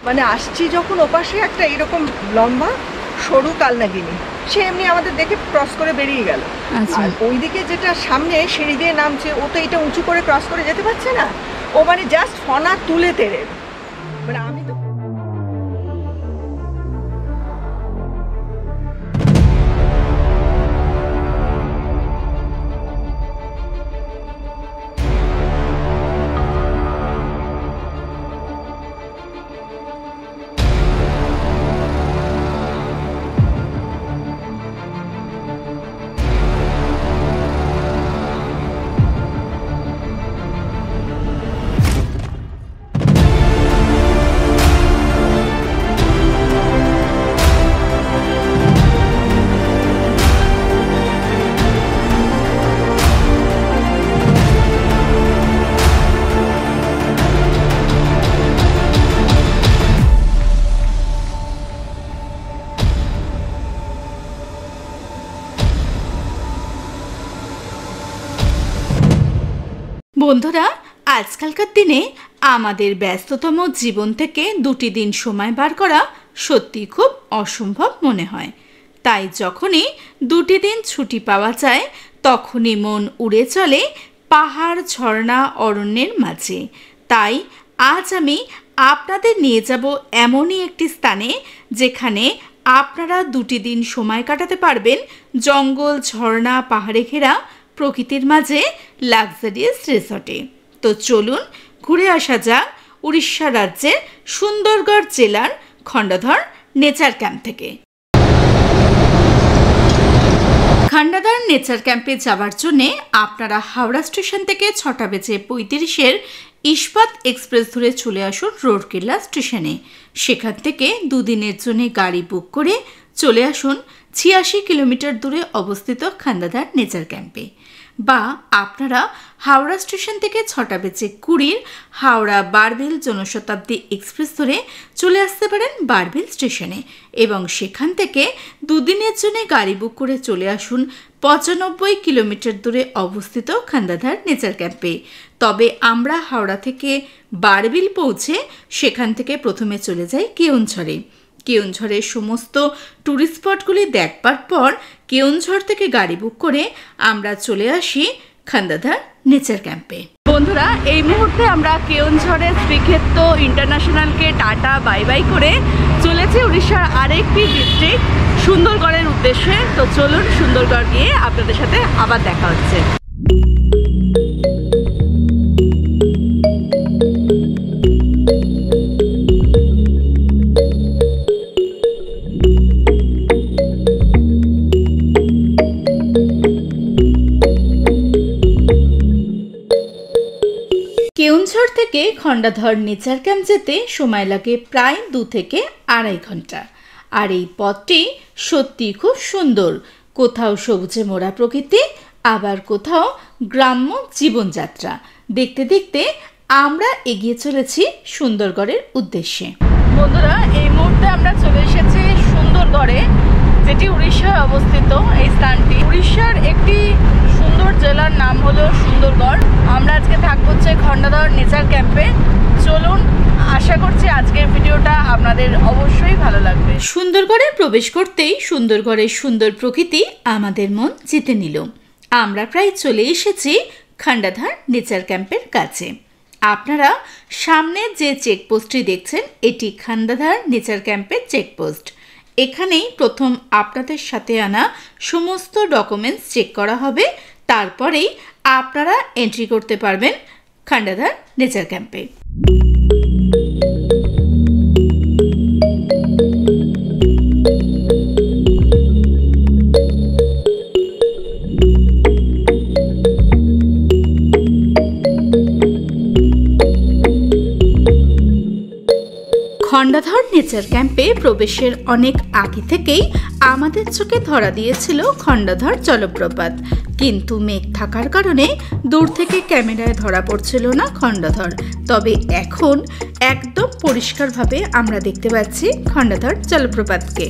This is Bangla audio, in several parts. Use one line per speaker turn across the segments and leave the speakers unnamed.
মানে আসছি যখন ওপাশে একটা এরকম লম্বা সরু কালনাগিনি, সে এমনি আমাদের দেখে ক্রস করে বেরিয়ে গেল। আর ওইদিকে যেটা সামনে সিঁড়ি দিয়ে নামছে, ও তো এটা উঁচু করে ক্রস করে যেতে পারছে না, ও মানে জাস্ট ফনা তুলে তেড়ে, মানে আমি তো
বন্ধুরা, আজকালকার দিনে আমাদের ব্যস্ততম জীবন থেকে দুটি দিন সময় বার করা সত্যি খুব অসম্ভব মনে হয়। তাই যখনই দুটি দিন ছুটি পাওয়া যায় তখনই মন উড়ে চলে পাহাড়, ঝর্ণা, অরণ্যের মাঝে। তাই আজ আমি আপনাদের নিয়ে যাব এমনই একটি স্থানে যেখানে আপনারা দুটি দিন সময় কাটাতে পারবেন জঙ্গল, ঝর্ণা, পাহাড়ে ঘেরা প্রকৃতির মাঝে লাক্সারিয়াস রিসর্টে। তো চলুন ঘুরে আসা যাক উড়িষ্যা রাজ্যের সুন্দরগড় জেলার খণ্ডাধর নেচার ক্যাম্প থেকে। খণ্ডাধর নেচার ক্যাম্পে যাওয়ার জন্যে আপনারা হাওড়া স্টেশন থেকে 6:35 ইস্পাত এক্সপ্রেস ধরে চলে আসুন রোডকেল্লা স্টেশনে। সেখান থেকে দুদিনের জন্য গাড়ি বুক করে চলে আসুন 86 কিলোমিটার দূরে অবস্থিত খণ্ডাধর নেচার ক্যাম্পে। বা আপনারা হাওড়া স্টেশন থেকে 6:20 হাওড়া বারবিল জনশতাব্দী এক্সপ্রেস ধরে চলে আসতে পারেন বারবিল স্টেশনে এবং সেখান থেকে দুদিনের জন্য গাড়ি বুক করে চলে আসুন 95 কিলোমিটার দূরে অবস্থিত খণ্ডাধর নেচার ক্যাম্পে। তবে আমরা হাওড়া থেকে বারবিল পৌঁছে সেখান থেকে প্রথমে চলে যাই কেওনঝড়ে। কেওনঝড়ের সমস্ত ট্যুরিস্ট স্পটগুলি দেখবার পর কেওনঝড় থেকে গাড়ি বুক করে আমরা চলে আসি খণ্ডাধর নেচার ক্যাম্পে। বন্ধুরা, এই মুহূর্তে আমরা কেওনঝড়ের শ্রীক্ষেত্র ইন্টারন্যাশনালকে টাটা বাই বাই করে চলেছি উড়িষ্যার আরেকটি ডিস্ট্রিক্ট সুন্দরগড়ের উদ্দেশ্যে। তো চলুন সুন্দরগড় গিয়ে আপনাদের সাথে আবার দেখা হচ্ছে। কেওনঝড় থেকে খণ্ডাধর নেচার ক্যাম্প যেতে সময় লাগে প্রায় 2 থেকে 2.5 ঘন্টা। আর এই পথটি সত্যি খুব সুন্দর, কোথাও সবুজে মোড়া প্রকৃতি, আবার কোথাও গ্রাম্য জীবনযাত্রা। দেখতে দেখতে আমরা এগিয়ে চলেছি সুন্দরগড়ের উদ্দেশ্যে। বন্ধুরা, এই মুহূর্তে আমরা চলে এসেছি সুন্দরগড়ে, যেটি উড়িষ্যায় অবস্থিত। এই স্থানটি উড়িষ্যার একটি সুন্দর জেলার নাম হলো সুন্দরগড়। আমরা আজকে থাকবো হচ্ছে খণ্ডাধর নেচার ক্যাম্পে। চলুন, আশা করছি আজকের ভিডিওটা আপনাদের অবশ্যই ভালো লাগবে। সুন্দরগড়ে প্রবেশ করতেই সুন্দরগড়ের সুন্দর প্রকৃতি আমাদের মন জিতে নিল। আমরা প্রায় চলে এসেছি খণ্ডাধর নেচার ক্যাম্পের কাছে। আপনারা সামনে যে চেকপোস্টটি দেখছেন এটি খণ্ডাধর নেচার ক্যাম্পের চেকপোস্ট। এখানেই প্রথম আপনাদের সাথে আনা সমস্ত ডকুমেন্টস চেক করা হবে, তারপরেই আপনারা এন্ট্রি করতে পারবেন খণ্ডাধর নেচার ক্যাম্পে। খণ্ডাধর নেচার ক্যাম্পে প্রবেশের অনেক আগে থেকেই আমাদের চোখে ধরা দিয়েছিল খণ্ডাধর জলপ্রপাত, কিন্তু মেঘ থাকার কারণে দূর থেকে ক্যামেরায় ধরা পড়ছিল না খণ্ডাধর। তবে এখন একদম পরিষ্কারভাবে আমরা দেখতে পাচ্ছি খণ্ডাধর জলপ্রপাতকে।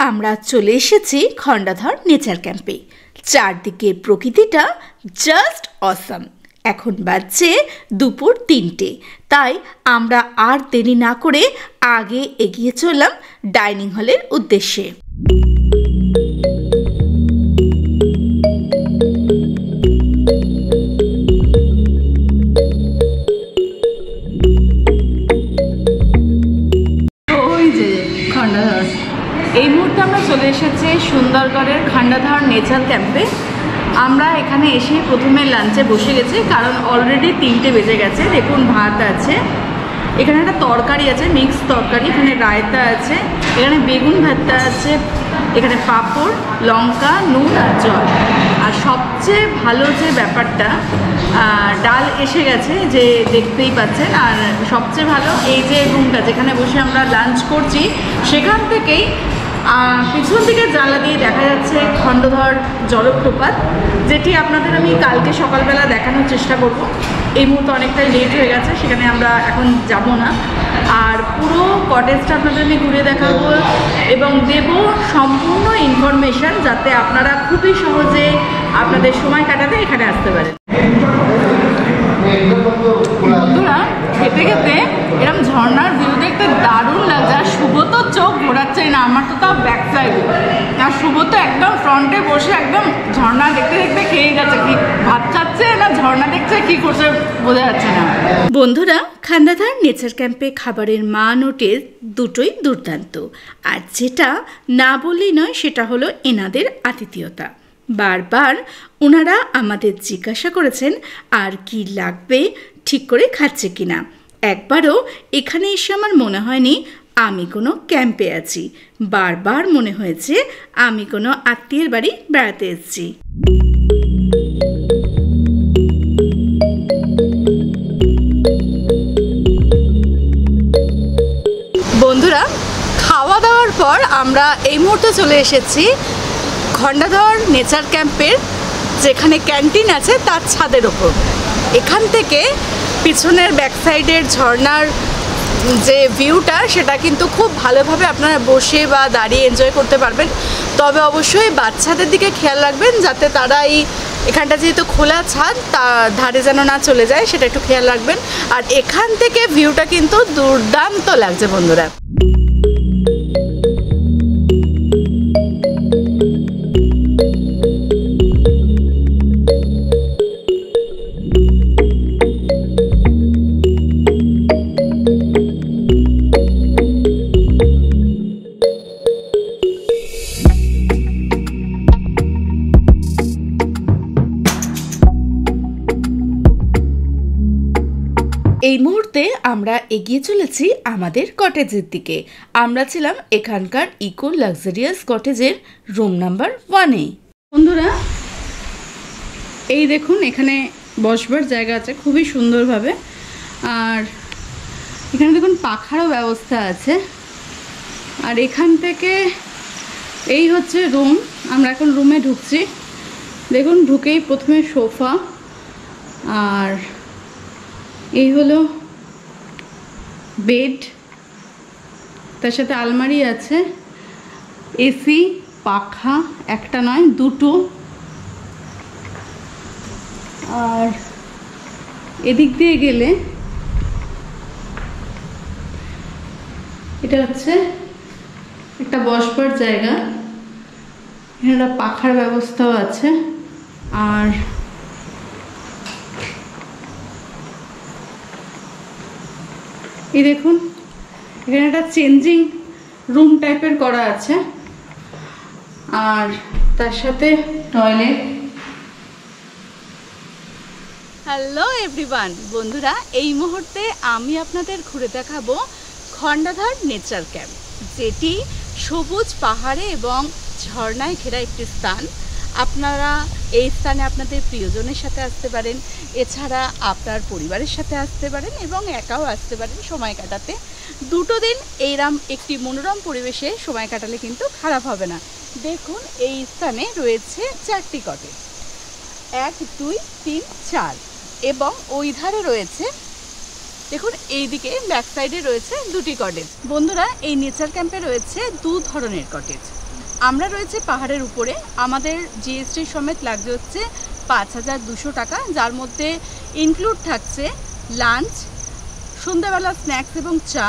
আমরা চলে এসেছি খণ্ডাধর নেচার ক্যাম্পে। চারদিকের প্রকৃতিটা জাস্ট অসাম। এখন বাজছে দুপুর 3টে, তাই আমরা আর দেরি না করে আগে এগিয়ে চললাম ডাইনিং হলের উদ্দেশ্যে। এই মুহূর্তে আমরা চলে এসেছি সুন্দরগড়ের খান্ডাধার নেচার ক্যাম্পে। আমরা এখানে এসে প্রথমে লাঞ্চে বসে গেছি, কারণ অলরেডি 3টে বেজে গেছে। দেখুন, ভাত আছে, এখানে একটা তরকারি আছে, মিক্স তরকারি, এখানে রায়তা আছে, এখানে বেগুন ভর্তা আছে, এখানে পাঁপড়, লঙ্কা, নুন আর জল। আর সবচেয়ে ভালো যে ব্যাপারটা, ডাল এসে গেছে, যে দেখতেই পাচ্ছেন। আর সবচেয়ে ভালো এই যে রুমটা যেখানে বসে আমরা লাঞ্চ করছি, সেখান থেকেই পিছন দিকে জানলা দিয়ে দেখা যাচ্ছে খণ্ডধর জলপ্রপাত, যেটি আপনাদের আমি কালকে সকালবেলা দেখানোর চেষ্টা করব। এই মুহূর্তে অনেকটাই লেট হয়ে গেছে, সেখানে আমরা এখন যাব না। আর পুরো কটেজটা আপনাদের আমি ঘুরে দেখাবো এবং দেব সম্পূর্ণ ইনফরমেশন, যাতে আপনারা খুবই সহজে আপনাদের সময় কাটাতে এখানে আসতে পারেন। বন্ধুরা, খেতে খেতে এরকম ঝর্ণার ভিউ দেখতে দারুণ লাগছে। আর শুভ তো চোখ ঘোরাচ্ছেই না, আমার তো তাও ব্যাক সাইডে, আর শুভ তো একদম ফ্রন্টে বসে একদম ঝর্ণা দেখতে দেখতে খেয়ে গেছে। কি ভাত খাচ্ছে না ঝর্ণা দেখছে, কি করছে বোঝা যাচ্ছে না। বন্ধুরা, খান্ডাধার নেচার ক্যাম্পে খাবারের মান ও টেস্ট দুটোই দুর্দান্ত। আর যেটা না বললেই নয়, সেটা হলো এনাদের আতিথেয়তা। বারবার ওনারা আমাদের জিজ্ঞাসা করেছেন আর কি লাগবে, ঠিক করে খাচ্ছে কিনা। একবারও এখানে এসে আমার মনে হয়নি আমি কোনো ক্যাম্পে আছি, বারবার মনে হয়েছে আমি কোনো আত্মীয়ের বাড়ি বেড়াতে এসেছি। বন্ধুরা, খাওয়া দাওয়ার পর আমরা এই মুহূর্তে চলে এসেছি খণ্ডাধর নেচার ক্যাম্পের যেখানে ক্যান্টিন আছে তার ছাদের ওপর। এখান থেকে পিছনের ব্যাক সাইডের ঝর্ণার যে ভিউটা, সেটা কিন্তু খুব ভালোভাবে আপনারা বসে বা দাঁড়িয়ে এনজয় করতে পারবেন। তবে অবশ্যই বাচ্চাদের দিকে খেয়াল রাখবেন, যাতে তারা এখানটা যেহেতু খোলা ছাদ, তার ধারে যেন না চলে যায়, সেটা একটু খেয়াল রাখবেন। আর এখান থেকে ভিউটা কিন্তু দুর্দান্ত লাগছে বন্ধুরা। এই মুহূর্তে আমরা এগিয়ে চলেছি আমাদের কটেজের দিকে। আমরা ছিলাম এখানকার ইকো লাক্সারিয়াস কটেজের রুম নাম্বার 1-এ। বন্ধুরা, এই দেখুন, এখানে বসবার জায়গা আছে খুবই সুন্দরভাবে। আর এখানে দেখুন পাখারও ব্যবস্থা আছে। আর এখান থেকে এই হচ্ছে রুম। আমরা এখন রুমে ঢুকছি। দেখুন, ঢুকেই প্রথমে সোফা, আর এই হলো বেড, তার সাথে আলমারি আছে, এসি, পাখা, একটা নয় দুটো। আর এদিক দিয়ে গেলে এটা হচ্ছে একটা বসবার জায়গা, এখানে একটা পাখার ব্যবস্থাও আছে। আর এই দেখুন, এখানে একটা চেঞ্জিং রুম টাইপের করা আছে, আর তার সাথে টয়লেট। হ্যালো এভরিওয়ান, বন্ধুরা, এই মুহূর্তে আমি আপনাদের ঘুরে দেখাবো খণ্ডাধর নেচার ক্যাম্প, যেটি সবুজ পাহাড়ে এবং ঝর্ণায় ঘেরা একটি স্থান। আপনারা এই স্থানে আপনাদের প্রিয়জনের সাথে আসতে পারেন, এছাড়া আপনার পরিবারের সাথে আসতে পারেন এবং একাও আসতে পারেন সময় কাটাতে। দুটো দিন এইরকম একটি মনোরম পরিবেশে সময় কাটালে কিন্তু খারাপ হবে না। দেখুন, এই স্থানে রয়েছে 4টি কটেজ, 1, 2, 3, 4, এবং ওই ধারে রয়েছে, দেখুন এইদিকে ব্যাক সাইডে রয়েছে 2টি কটেজ। বন্ধুরা, এই নেচার ক্যাম্পে রয়েছে 2 ধরনের কটেজ। আমরা রয়েছে পাহাড়ের উপরে। আমাদের জিএসটি সমেত লাগছে হচ্ছে 5,200 টাকা, যার মধ্যে ইনক্লুড থাকছে লাঞ্চ, সন্ধ্যাবেলার স্ন্যাক্স এবং চা,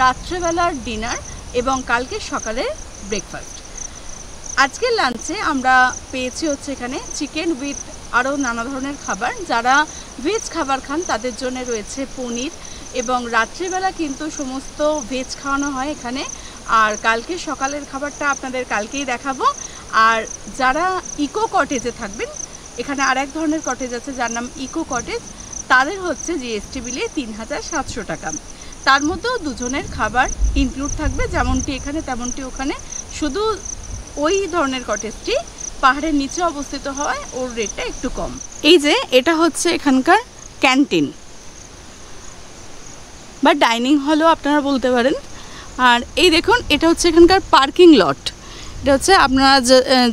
রাত্রেবেলার ডিনার এবং কালকে সকালের ব্রেকফাস্ট। আজকের লাঞ্চে আমরা পেয়েছি হচ্ছে এখানে চিকেন উইথ আরও নানা ধরনের খাবার। যারা ভেজ খাবার খান তাদের জন্য রয়েছে পনির, এবং রাত্রিবেলা কিন্তু সমস্ত ভেজ খাওয়ানো হয় এখানে। আর কালকে সকালের খাবারটা আপনাদের কালকেই দেখাবো। আর যারা ইকো কটেজে থাকবেন, এখানে আর এক ধরনের কটেজ আছে যার নাম ইকো কটেজ, তাদের হচ্ছে জিএসটি বিলে 3,700 টাকা। তার মধ্যেও দুজনের খাবার ইনক্লুড থাকবে, যেমনটি এখানে তেমনটি ওখানে। শুধু ওই ধরনের কটেজটি পাহাড়ের নিচে অবস্থিত হওয়ায় ওর রেটটা একটু কম। এই যে এটা হচ্ছে এখানকার ক্যান্টিন বা ডাইনিং হলও আপনারা বলতে পারেন। আর এই দেখুন, এটা হচ্ছে এখানকার পার্কিং লট। এটা হচ্ছে আপনারা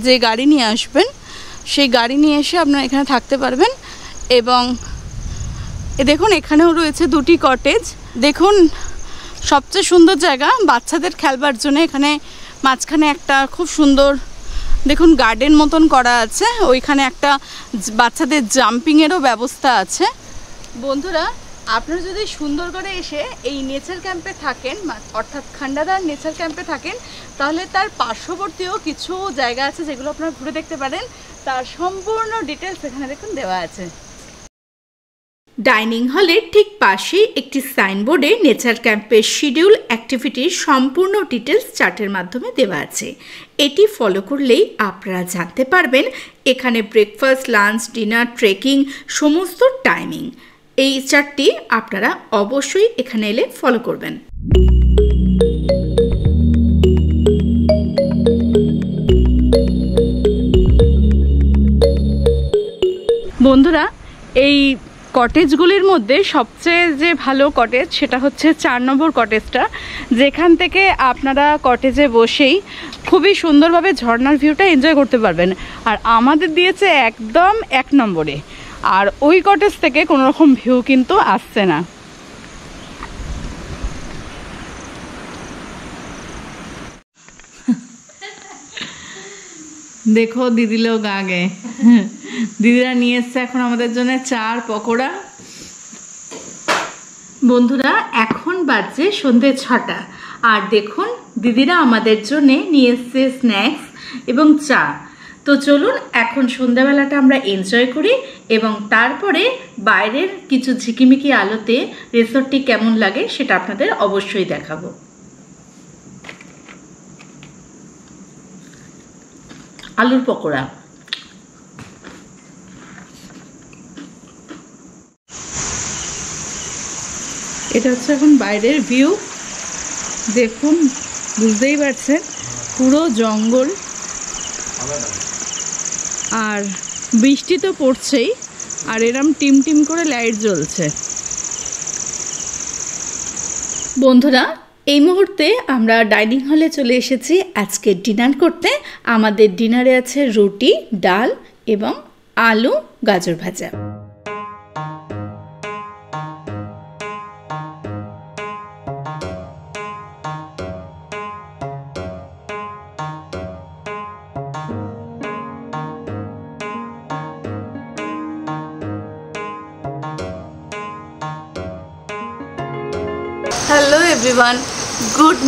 যে গাড়ি নিয়ে আসবেন সেই গাড়ি নিয়ে এসে আপনারা এখানে থাকতে পারবেন। এবং দেখুন এখানেও রয়েছে দুটি কটেজ। দেখুন সবচেয়ে সুন্দর জায়গা বাচ্চাদের খেলবার জন্য। এখানে মাঝখানে একটা খুব সুন্দর দেখুন গার্ডেন মতন করা আছে, ওইখানে একটা বাচ্চাদের জাম্পিংয়েরও ব্যবস্থা আছে। বন্ধুরা, আপনারা যদি সুন্দরগড়ে এসে এই নেচার ক্যাম্পে থাকেন, অর্থাৎ খান্ডাদার নেচার ক্যাম্পে থাকেন, তাহলে তার পার্শ্ববর্তীও কিছু জায়গা আছে যেগুলো আপনারা ঘুরে দেখতে পারেন। তার সম্পূর্ণ ডিটেলস এখানে দেখুন দেওয়া আছে।
ডাইনিং হলের ঠিক পাশেই একটি সাইনবোর্ডে নেচার ক্যাম্পের শিডিউল অ্যাক্টিভিটির সম্পূর্ণ ডিটেলস চার্টের মাধ্যমে দেওয়া আছে। এটি ফলো করলেই আপনারা জানতে পারবেন এখানে ব্রেকফাস্ট, লাঞ্চ, ডিনার, ট্রেকিং সমস্ত টাইমিং। এই চার্টটি আপনারা অবশ্যই এখানে এলে ফলো করবেন।
বন্ধুরা, এই কটেজগুলির মধ্যে সবচেয়ে যে ভালো কটেজ সেটা হচ্ছে 4 নম্বর কটেজটা, যেখান থেকে আপনারা কটেজে বসেই খুবই সুন্দরভাবে ঝর্ণার ভিউটা এনজয় করতে পারবেন। আর আমাদের দিয়েছে একদম 1 নম্বরে, আর ওই কটেজ থেকে কোনো রকম ভিউ কিন্তু আসছে না।
দেখো দিদি লোক আগে, দিদিরা নিয়ে এসছে এখন আমাদের জন্য চার পকোড়া। বন্ধুরা, এখন বাজছে সন্ধ্যে 6টা, আর দেখুন দিদিরা আমাদের জন্য নিয়ে এসছে স্ন্যাক্স এবং চা। তো চলুন এখন সন্ধ্যাবেলাটা আমরা এনজয় করি, এবং তারপরে বাইরের কিছু ঝিকিমিকি আলোতে রিসোর্টটি কেমন লাগে সেটা আপনাদের অবশ্যই দেখাবো। আলুর পকোড়া, এটা হচ্ছে এখন বাইরের ভিউ। দেখুন, বুঝতেই পারছেন পুরো জঙ্গল, আর বৃষ্টি তো পড়ছেই, আর এরম টিম টিম করে লাইট জ্বলছে। বন্ধুরা, এই মুহূর্তে আমরা ডাইনিং হলে চলে এসেছি আজকে ডিনার করতে। আমাদের ডিনারে আছে রুটি, ডাল এবং আলু গাজর ভাজা।
Hello everyone, good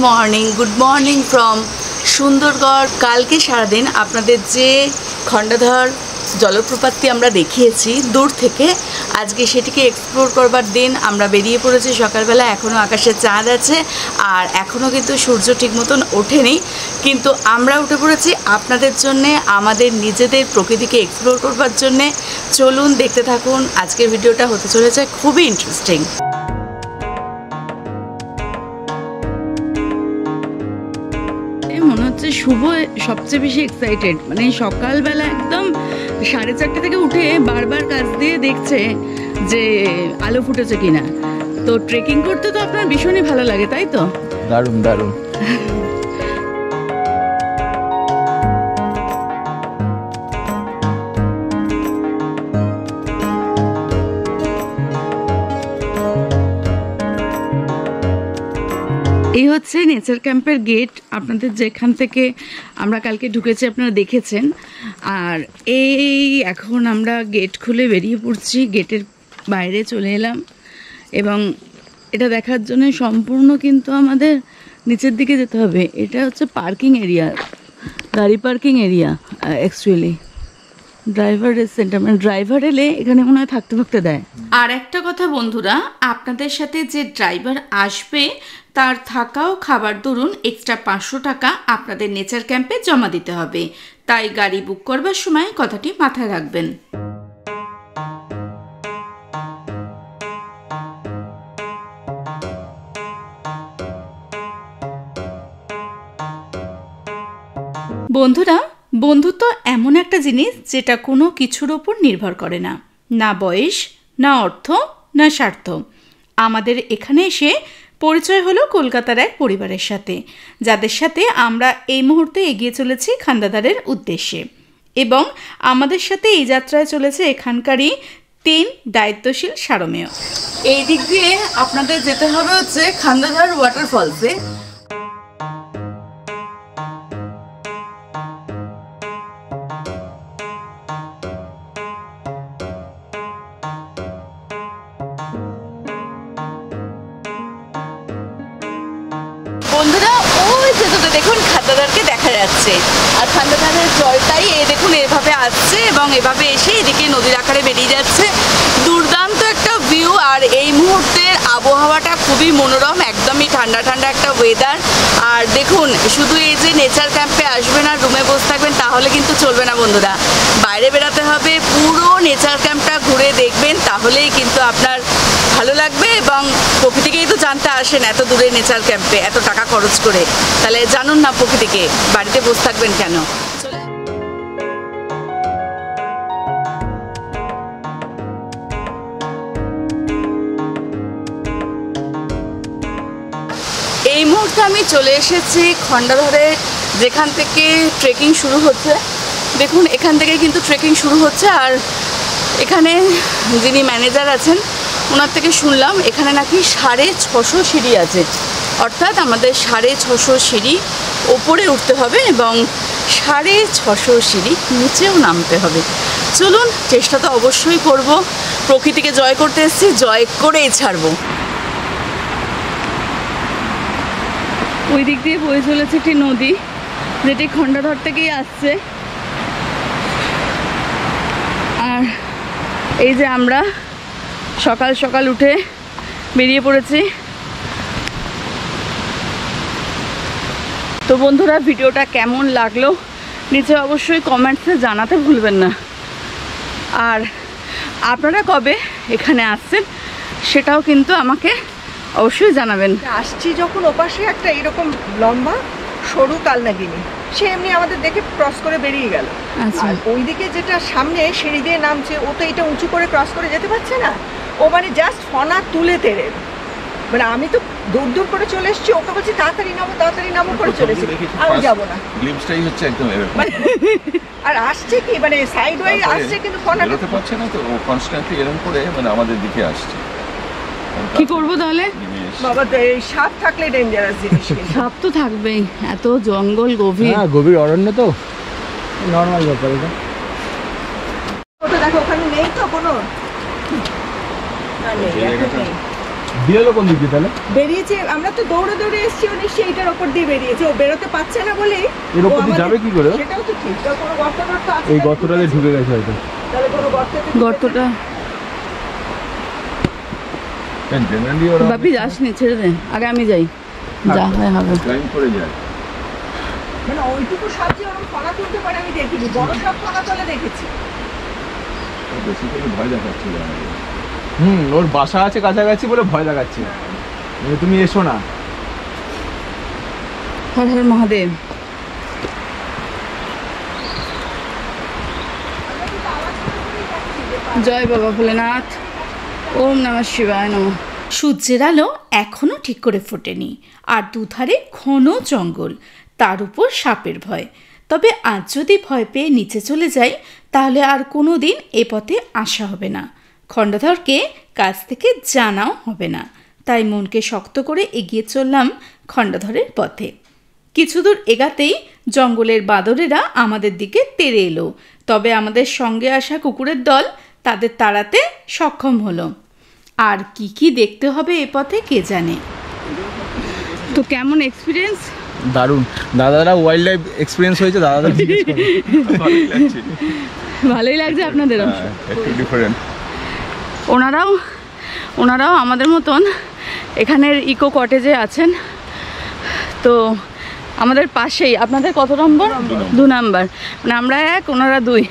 morning from Sundargarh. কালকে সারাদিন আপনাদের যে খণ্ডাধর জলপ্রপাতটি আমরা দেখিয়েছি দূর থেকে, আজকে সেটিকে এক্সপ্লোর করবার দিন। আমরা বেরিয়ে পড়েছি সকালবেলা, এখনও আকাশে চাঁদ আছে, আর এখনও কিন্তু সূর্য ঠিক মতন ওঠেনি, কিন্তু আমরা উঠে পড়েছি আপনাদের জন্যে, আমাদের নিজেদের প্রকৃতিকে এক্সপ্লোর করবার জন্যে। চলুন দেখতে থাকুন, আজকের ভিডিওটা হতে চলেছে খুবই ইন্টারেস্টিং।
মনে হচ্ছে শুভ সবচেয়ে বেশি এক্সাইটেড, মানে সকালবেলা একদম 4:30 থেকে উঠে বারবার কাজ দিয়ে দেখছে যে আলো ফুটেছে কিনা। তো ট্রেকিং করতে তো আপনার ভীষণই ভালো লাগে, তাই তো?
দারুণ দারুণ।
এই হচ্ছে নেচার ক্যাম্পের গেট, আপনাদের যেখান থেকে আমরা কালকে ঢুকেছি আপনারা দেখেছেন। আর এই এখন আমরা গেট খুলে বেরিয়ে পড়ছি, গেটের বাইরে চলে এলাম এবং এটা দেখার জন্য সম্পূর্ণ কিন্তু আমাদের নিচের দিকে যেতে হবে। এটা হচ্ছে পার্কিং এরিয়া, গাড়ি parking area actually. Driver centre, মানে ড্রাইভার এলে এখানে মনে হয় থাকতে দেয়।
আর একটা কথা বন্ধুরা, আপনাদের সাথে যে ড্রাইভার আসবে তার থাকা ও খাবার দরুন এক্সট্রা 500 টাকা আপনাদের নেচার ক্যাম্পে জমা দিতে হবে। তাই গাড়ি বুক করবার সময় কথাটি মাথায় রাখবেন। বন্ধুরা, বন্ধুত্ব এমন একটা জিনিস যেটা কোনো কিছুর ওপর নির্ভর করে না, না বয়স, না অর্থ, না স্বার্থ। আমাদের এখানে এসে পরিচয় হলো কলকাতার এক পরিবারের সাথে, যাদের সাথে আমরা এই মুহূর্তে এগিয়ে চলেছি খান্দাদারের উদ্দেশ্যে। এবং আমাদের সাথে এই যাত্রায় চলেছে এখানকারই 3 দায়িত্বশীল সারমেয়। এই দিক দিয়ে আপনাদের যেতে হবে হচ্ছে খান্দাধার ওয়াটারফলসে। বন্ধুরা, ওই যেতে দেখুন খান্দাধারকে দেখা যাচ্ছে, আর খান্দাধারের জলটাই দেখুন এভাবে আসছে এবং এভাবে এসে এদিকে নদীর আকারে বেরিয়ে যাচ্ছে। দুর্দান্ত একটা ভিউ। আর এই মুহূর্তের আবহাওয়াটা খুবই মনোরম, একদমই ঠান্ডা ঠান্ডা একটা ওয়েদার। আর দেখুন, শুধু এই যে নেচার ক্যাম্পে আসবেন আর রুমে বসে থাকবেন তাহলে কিন্তু চলবে না বন্ধুরা, বাইরে বেরাতে হবে, পুরো নেচার ক্যাম্পটা ঘুরে দেখবেন, তাহলেই কিন্তু আপনার ভালো লাগবে। এবং প্রকৃতিকেই তো জানতে আসেন এত দূরে নেচার ক্যাম্পে এত টাকা খরচ করে, তাহলে জানুন না প্রকৃতিকে, বাড়িতে বসে থাকবেন কেন। এই মুহূর্তে আমি চলে এসেছি খণ্ডাধারে, যেখান থেকে ট্রেকিং শুরু হচ্ছে। দেখুন এখান থেকে কিন্তু ট্রেকিং শুরু হচ্ছে। আর এখানে যিনি ম্যানেজার আছেন ওনার থেকে শুনলাম এখানে নাকি 650 সিঁড়ি আছে, অর্থাৎ আমাদের 650 সিঁড়ি ওপরে উঠতে হবে এবং 650 সিঁড়ি নিচেও নামতে হবে। চলুন, চেষ্টা তো অবশ্যই করব, প্রকৃতিকে জয় করতে এসেছি, জয় করেই ছাড়বো।
ওই দিক দিয়ে বয়ে চলেছে একটি নদী, যেটি খণ্ডাধর থেকেই আসছে। আর এই যে আমরা সকাল সকাল উঠে বেরিয়ে পড়েছি। তো বন্ধুরা, ভিডিওটা কেমন লাগলো নিচে অবশ্যই কমেন্টসে জানাতে ভুলবেন না। আর আপনারা কবে এখানে আসছেন সেটাও কিন্তু আমাকে অবশ্যই জানাবেন।
আসছি যখন ওপাশে একটা এরকম লম্বা সরু কালনাগিনি, সে এমনি আমাদের দেখে ক্রস করে বেরিয়ে গেল। আর ওইদিকে যেটা সামনে সিঁড়ি দিয়ে নামছে, ও তো এটা উঁচু করে ক্রস করে যেতে পারছে না, ও মানে জাস্ট ফনা তুলে তেড়ে, মানে আমি তো দূর দূর করে চলে এসেছি, ওকে বলছি তাড়াতাড়ি নামো করে চলেছি, আমি যাবো না। গ্লিপসটাই হচ্ছে একদম এরকম। আর আসছে কি মানে সাইড ওয়াইজ আসছে, কিন্তু ফনা বেরোতে পারছে না, তো ও কনস্ট্যান্টলি এরকম করে মানে আমাদের দিকে আসছে।
কি করবো তাহলে?
বাবা, এই সাপ থাকলে ডেঞ্জারাস জিনিস।
সাপ তো থাকবেই, এত জঙ্গল,
গভীর অরণ্য, তো নর্মাল ব্যাপার এটা।
ওটা দেখো, ওখানে নেই তো কোনো,
বেরোলো কোন দিক দিয়ে তাহলে?
বেরিয়েছে, আমরা তো দৌড়ে এসেছি, ও নিশ্চয়ই এইটার ওপর দিয়ে বেরিয়েছে, ও বেরোতে পারছে না বলেই।
এর ওপর দিয়ে যাবে কি করে?
সেটাও তো ঠিক, কোনো গর্ত আছে,
এই গর্তটাতে ঢুকে গেছে হয়তো।
তাহলে কোনো গর্তটা
বাপি যাস নি, ছেড়ে দে, আগে আমি যাই, যা হয় হবে।
মানে ওইটুকু সাপ যে ওরকম ফনা তুলতে পারে আমি দেখিনি, বড় সাপ ফনা তোলে দেখেছি।
ভয় দেখাচ্ছি, ওর বাসা আছে কাছাকাছি বলে ভয় দেখাচ্ছে। তুমি এসো না।
হর হর মহাদেব। জয় বাবা ভোলেনাথ, ওম নমঃ শিবায় নমঃ।
সূর্যের আলো এখনো ঠিক করে ফোটেনি, আর দুধারে ঘন জঙ্গল, তার উপর সাপের ভয়। তবে আজ যদি ভয় পেয়ে নিচে চলে যাই তাহলে আর কোনো দিন এ পথে আসা হবে না, খণ্ডাধরকে কাছ থেকে জানাও হবে না।
তাই মনকে শক্ত করে এগিয়ে চললাম খণ্ডাধরের পথে। কিছু দূর এগাতেই জঙ্গলের বাঁদরেরা আমাদের দিকে তেড়ে এলো, তবে আমাদের সঙ্গে আসা কুকুরের দল তাদের তাড়াতে সক্ষম হলো। আর কি কি দেখতে হবে এ পথে কে জানে। তো কেমন এক্সপিরিয়েন্স?
দারুণ, দাদারা ওয়াইল্ড লাইফ এক্সপিরিয়েন্স হয়েছে, দাদারা
ভালোই লাগছে আপনাদেরও?
একটু ডিফারেন্ট।
ওনারাও আমাদের মতন এখানের ইকো কটেজে আছেন। তো আমাদের পাশেই, আপনাদের কত নম্বর? 2 নাম্বার, মানে আমরা 1, ওনারা 2,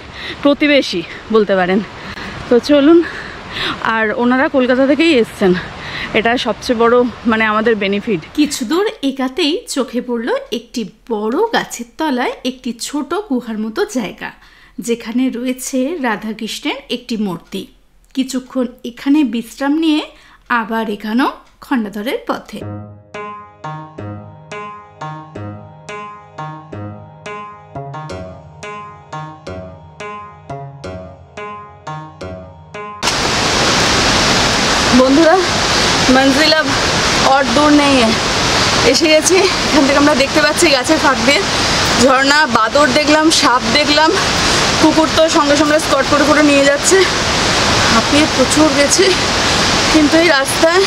প্রতিবেশী বলতে পারেন। তো চলুন, আর ওনারা কলকাতা থেকেই এসছেন, এটা সবচেয়ে বড় মানে আমাদের বেনিফিট। কিছু দূর এগাতেই চোখে পড়লো একটি বড় গাছের তলায় একটি ছোট গুহার মতো জায়গা, যেখানে রয়েছে রাধাকৃষ্ণের একটি মূর্তি। কিছুক্ষণ এখানে বিশ্রাম নিয়ে আবার এখানেও খণ্ডাধরের পথে। বন্ধুরা, মঞ্জিল अब और दूर नहीं है, এসে গেছি। এখান থেকে আমরা দেখতে পাচ্ছি গাছের ফাঁক দিয়ে ঝর্ণা, বাদর দেখলাম, সাপ দেখলাম, কুকুর তো সঙ্গে সঙ্গে স্কট করে করে নিয়ে যাচ্ছে। হাঁপিয়ে প্রচুর গেছি, কিন্তু এই রাস্তায়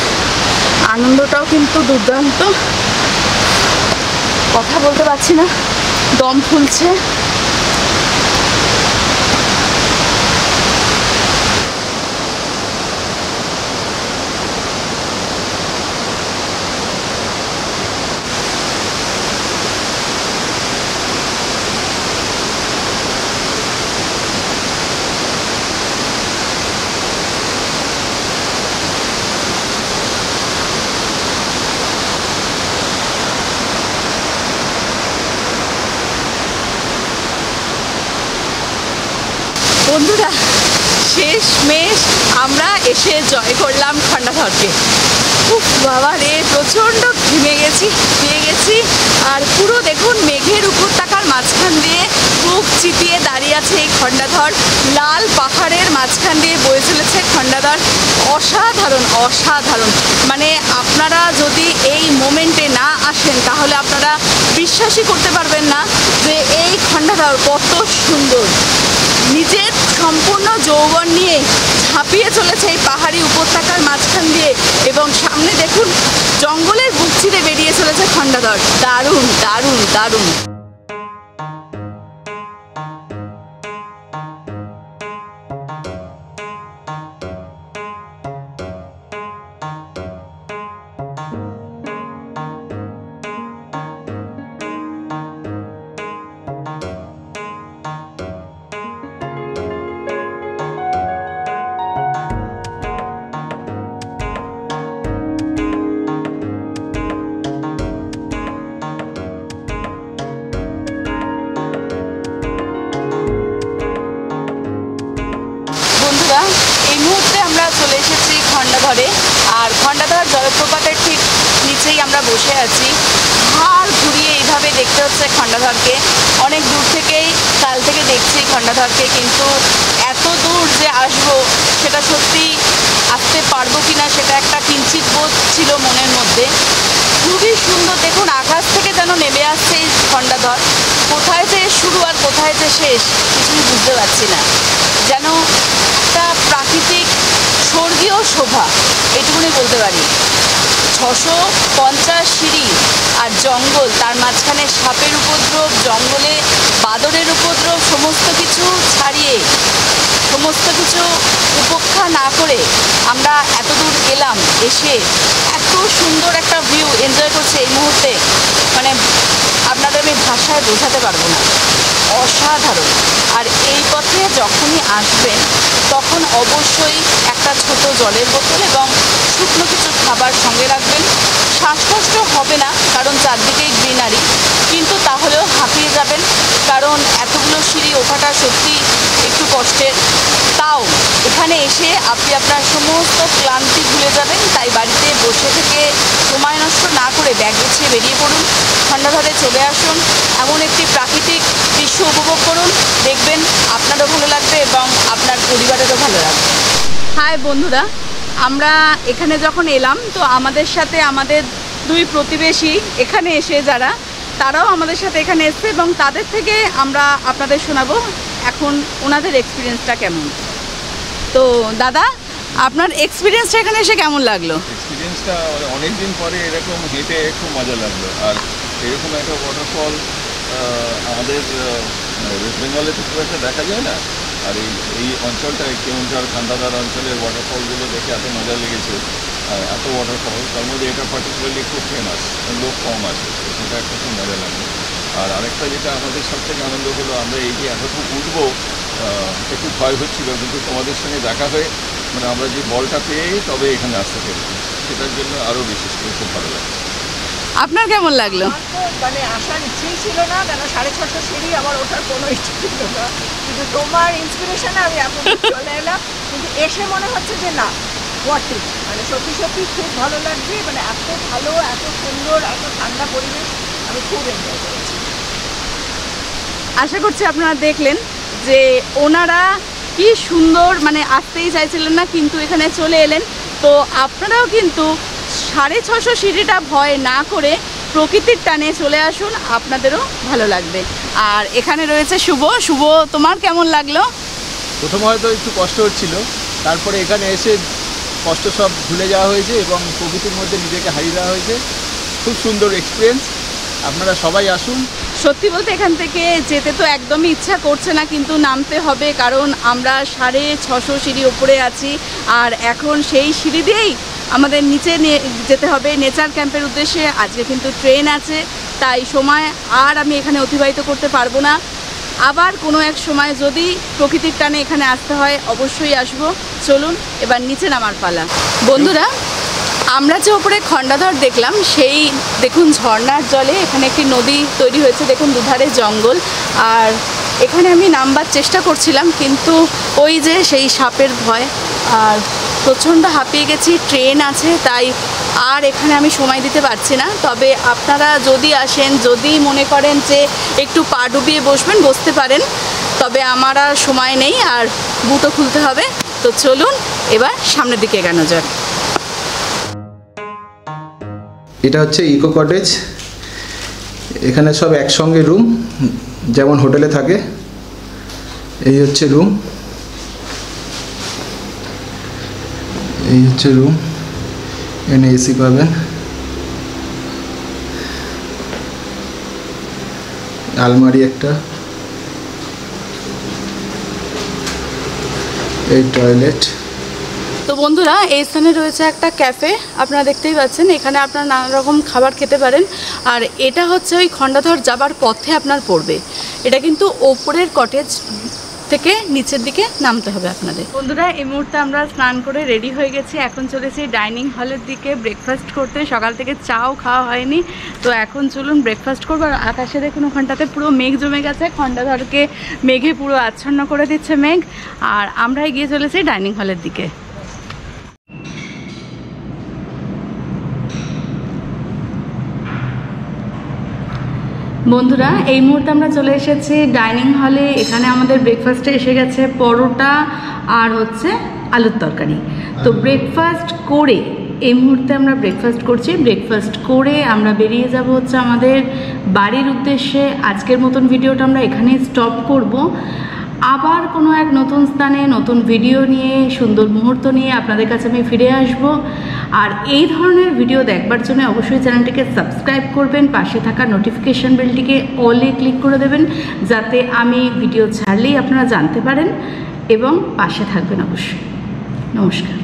আনন্দটাও কিন্তু দুর্দান্ত। কথা বলতে পারছি না, দম ফুলছে। বন্ধুরা, শেষমেশ আমরা এসে জয় করলাম খণ্ডাধরকে। উফ বাবা রে, প্রচণ্ড ঘেমে গেছি, পেয়ে গেছি। আর পুরো দেখুন মেঘের উপত্যকার মাঝখান দিয়ে বুক চিতিয়ে দাঁড়িয়ে আছে এই খণ্ডাধর। লাল পাহাড়ের মাঝখান দিয়ে বয়ে চলেছে খণ্ডাধর। অসাধারণ অসাধারণ, মানে আপনারা যদি এই মোমেন্টে না আসেন তাহলে আপনারা বিশ্বাসই করতে পারবেন না যে এই খণ্ডাধর কত সুন্দর। নিজের সম্পূর্ণ যৌবন নিয়ে ঝাঁপিয়ে চলেছে এই পাহাড়ি উপত্যকার মাঝখান দিয়ে, এবং সামনে দেখুন জঙ্গলের বুক চিরে বেরিয়ে চলেছে খণ্ডাধর। দারুণ দারুণ দারুণ। এই মুহূর্তে আমরা চলে এসেছি খণ্ডাধরে, আর খণ্ডাধর জলপ্রপাতের ঠিক নিচেই আমরা বসে আছি। হাড় ঘুরিয়ে এইভাবে দেখতে হচ্ছে খণ্ডাধরকে। অনেক দূর থেকেই কাল থেকে দেখছি খণ্ডাধরকে, কিন্তু এত দূর যে আসবো সেটা সত্যি আসতে পারবো কিনা সেটা একটা কিঞ্চিত বোধ ছিল মনের মধ্যে। খুবই সুন্দর, দেখুন আকাশ থেকে যেন নেমে আসছে এই খণ্ডাধর। কোথায় যে শুরু আর কোথায় যে শেষ কিছুই বুঝতে পারছি না। যেন একটা প্রাকৃতিক স্বর্গীয় শোভা, এটুকুনি বলতে পারি। 650 সিঁড়ি আর জঙ্গল, তার মাঝখানে সাপের উপদ্রব, জঙ্গলে বাদরের উপদ্রব, সমস্ত কিছু ছাড়িয়ে, সমস্ত কিছু উপেক্ষা না করে আমরা এত দূর এলাম। এসে এত সুন্দর একটা ভিউ এনজয় করছি এই মুহূর্তে, মানে আপনাদের আমি ভাষায় বোঝাতে পারবো না। অসাধারণ। আর এই পথে যখনই আসবেন তখন অবশ্যই একটা ছোট জলের বোতল এবং শুকনো কিছু খাবার সঙ্গে রাখবেন। শ্বাসকষ্ট হবে না, কারণ চারদিকেই গ্রিনারি, কিন্তু তাহলেও হাঁপিয়ে যাবেন, কারণ এতগুলো সিঁড়ি ওঠাটা সত্যি একটু কষ্টের। তাও এখানে এসে আপনি আপনার সমস্ত ক্লান্তি ভুলে যাবেন। তাই বাড়িতে বসে থেকে সময় নষ্ট না করে ব্যাগ গুছিয়ে বেরিয়ে পড়ুন, খণ্ডাধরে চলে আসুন, এমন একটি প্রাকৃতিক দৃশ্য উপভোগ করুন। দেখবেন আপনারও ভালো লাগবে এবং আপনার পরিবারেরও ভালো লাগবে। হাই বন্ধুরা, আমরা এখানে যখন এলাম তো আমাদের সাথে আমাদের দুই প্রতিবেশী এখানে এসে যারা, তারাও আমাদের সাথে এখানে এসছে এবং তাদের থেকে আমরা আপনাদের শোনাবো এখন ওনাদের এক্সপিরিয়েন্সটা কেমন। তো দাদা, আপনার এক্সপিরিয়েন্সটা এখানে এসে কেমন লাগলো?
এক্সপিরিয়েন্সটা অনেক দিন পরে এরকম হেঁটে খুব মজা লাগলো। আর এরকম একটা ওয়াটারফল আমাদের ওয়েস্ট বেঙ্গলে তো খুব একটা দেখা যায় না। আর এই অঞ্চলটায় কেউনঝড় খান্ডাদার অঞ্চলের ওয়াটারফলগুলো দেখে এত মজা লেগেছে। এত ওয়াটারফল, তার মধ্যে এটা পার্টিকুলারলি খুব ফেমাস, লোক কম আছে, সেটা একটা খুব মজা লাগলো। আর আরেকটা যেটা আমাদের সব থেকে আনন্দ হলো, আমরা এই যে এতটুকু উঠবো একটু ভয় হচ্ছিল, কিন্তু তোমাদের সঙ্গে দেখা হয়ে মানে আমরা যে বলটা পেয়ে তবে এখানে আসতে পেরেছি, সেটার জন্য আরও বিশেষ করে খুব ভালো লাগছে।
আপনার কেমন লাগলো?
মানে আসার ইচ্ছেই ছিল না, কেন 650 সিঁড়ি আমার ওঠার কোনো ইচ্ছে ছিল না, কিন্তু তোমার ইন্সপিরেশনে আমি এখন চলে এলাম। কিন্তু এসে মনে হচ্ছে যে না, ওয়ার্থ ইট, মানে সত্যি সত্যি খুব ভালো লাগছে। মানে এত ভালো, এত সুন্দর, এত ঠান্ডা পরিবেশ, আমি খুব এনজয় করেছি।
আশা করছি আপনারা দেখলেন যে ওনারা কি সুন্দর, মানে আসতেই চাইছিলেন না কিন্তু এখানে চলে এলেন। তো আপনারাও কিন্তু 650 সিঁড়িটা ভয় না করে প্রকৃতির টানে চলে আসুন, আপনাদেরও ভালো লাগবে। আর এখানে রয়েছে শুভ। শুভ, তোমার কেমন লাগলো?
প্রথমে হয়তো একটু কষ্ট হচ্ছিল, তারপরে এখানে এসে কষ্ট সব ভুলে যাওয়া হয়েছে এবং প্রকৃতির মধ্যে নিজেকে হারিয়ে দেওয়া হয়েছে। খুব সুন্দর এক্সপিরিয়েন্স, আপনারা সবাই আসুন।
সত্যি বলতে এখান থেকে যেতে তো একদমই ইচ্ছা করছে না, কিন্তু নামতে হবে, কারণ আমরা 650 সিঁড়ি ওপরে আছি। আর এখন সেই সিঁড়ি দিয়েই আমাদের নিচে যেতে হবে নেচার ক্যাম্পের উদ্দেশ্যে। আজকে কিন্তু ট্রেন আছে, তাই সময় আর আমি এখানে অতিবাহিত করতে পারবো না। আবার কোনো এক সময় যদি প্রকৃতির টানে এখানে আসতে হয় অবশ্যই আসবো। চলুন এবার নিচে নামার পালা। বন্ধুরা, আমরা যে ওপরে খণ্ডাধর দেখলাম, সেই দেখুন ঝর্ণার জলে এখানে একটি নদী তৈরি হয়েছে, দেখুন দুধারে জঙ্গল। আর এখানে আমি নামবার চেষ্টা করছিলাম, কিন্তু ওই যে সেই সাপের ভয় আর প্রচণ্ড হাঁপিয়ে গেছি, ট্রেন আছে, তাই আর এখানে আমি সময় দিতে পারছি না। তবে আপনারা যদি আসেন, যদি মনে করেন যে একটু পা ডুবিয়ে বসবেন, বসতে পারেন, তবে আমার আর সময় নেই, আর বুটও খুলতে হবে। তো চলুন এবার সামনের দিকে এগোনো যাক।
এটা হচ্ছে ইকো কটেজ। এখানে সব একসঙ্গে রুম, যেমন হোটেলে থাকে। এই হচ্ছে রুম, এই হচ্ছে রুম। এখানে এসি পাবেন, আলমারি একটা, এই টয়লেট।
তো বন্ধুরা, এই স্থানে রয়েছে একটা ক্যাফে, আপনারা দেখতেই পাচ্ছেন। এখানে আপনারা নানা রকম খাবার খেতে পারেন। আর এটা হচ্ছে ওই খণ্ডাধর যাবার পথে আপনার পড়বে। এটা কিন্তু ওপরের কটেজ থেকে নিচের দিকে নামতে হবে আপনাদের। বন্ধুরা, এই মুহূর্তে আমরা স্নান করে রেডি হয়ে গেছি, এখন চলেছি ডাইনিং হলের দিকে ব্রেকফাস্ট করতে। সকাল থেকে চাও খাওয়া হয়নি, তো এখন চলুন ব্রেকফাস্ট করবো। আর আকাশে দেখুন ওখানটাতে পুরো মেঘ জমে গেছে, খণ্ডাধরকে মেঘে পুরো আচ্ছন্ন করে দিচ্ছে মেঘ। আর আমরাই গিয়ে চলেছি ডাইনিং হলের দিকে। বন্ধুরা, এই মুহূর্তে আমরা চলে এসেছি ডাইনিং হলে। এখানে আমাদের ব্রেকফাস্টে এসে গেছে পরোটা আর হচ্ছে আলুর তরকারি। তো ব্রেকফাস্ট করে এই মুহূর্তে আমরা ব্রেকফাস্ট করছি। ব্রেকফাস্ট করে আমরা বেরিয়ে যাব হচ্ছে আমাদের বাড়ির উদ্দেশ্যে। আজকের মতন ভিডিওটা আমরা এখানেই স্টপ করব। আবার কোনো এক নতুন স্থানে নতুন ভিডিও নিয়ে, সুন্দর মুহূর্ত নিয়ে আপনাদের কাছে আমি ফিরে আসব। আর এই ধরনের ভিডিও দেখবার জন্য অবশ্যই চ্যানেলটিকে সাবস্ক্রাইব করবেন, পাশে থাকা নোটিফিকেশান বেলটিকে অলে ক্লিক করে দেবেন, যাতে আমি ভিডিও ছাড়লেই আপনারা জানতে পারেন, এবং পাশে থাকবেন অবশ্যই। নমস্কার।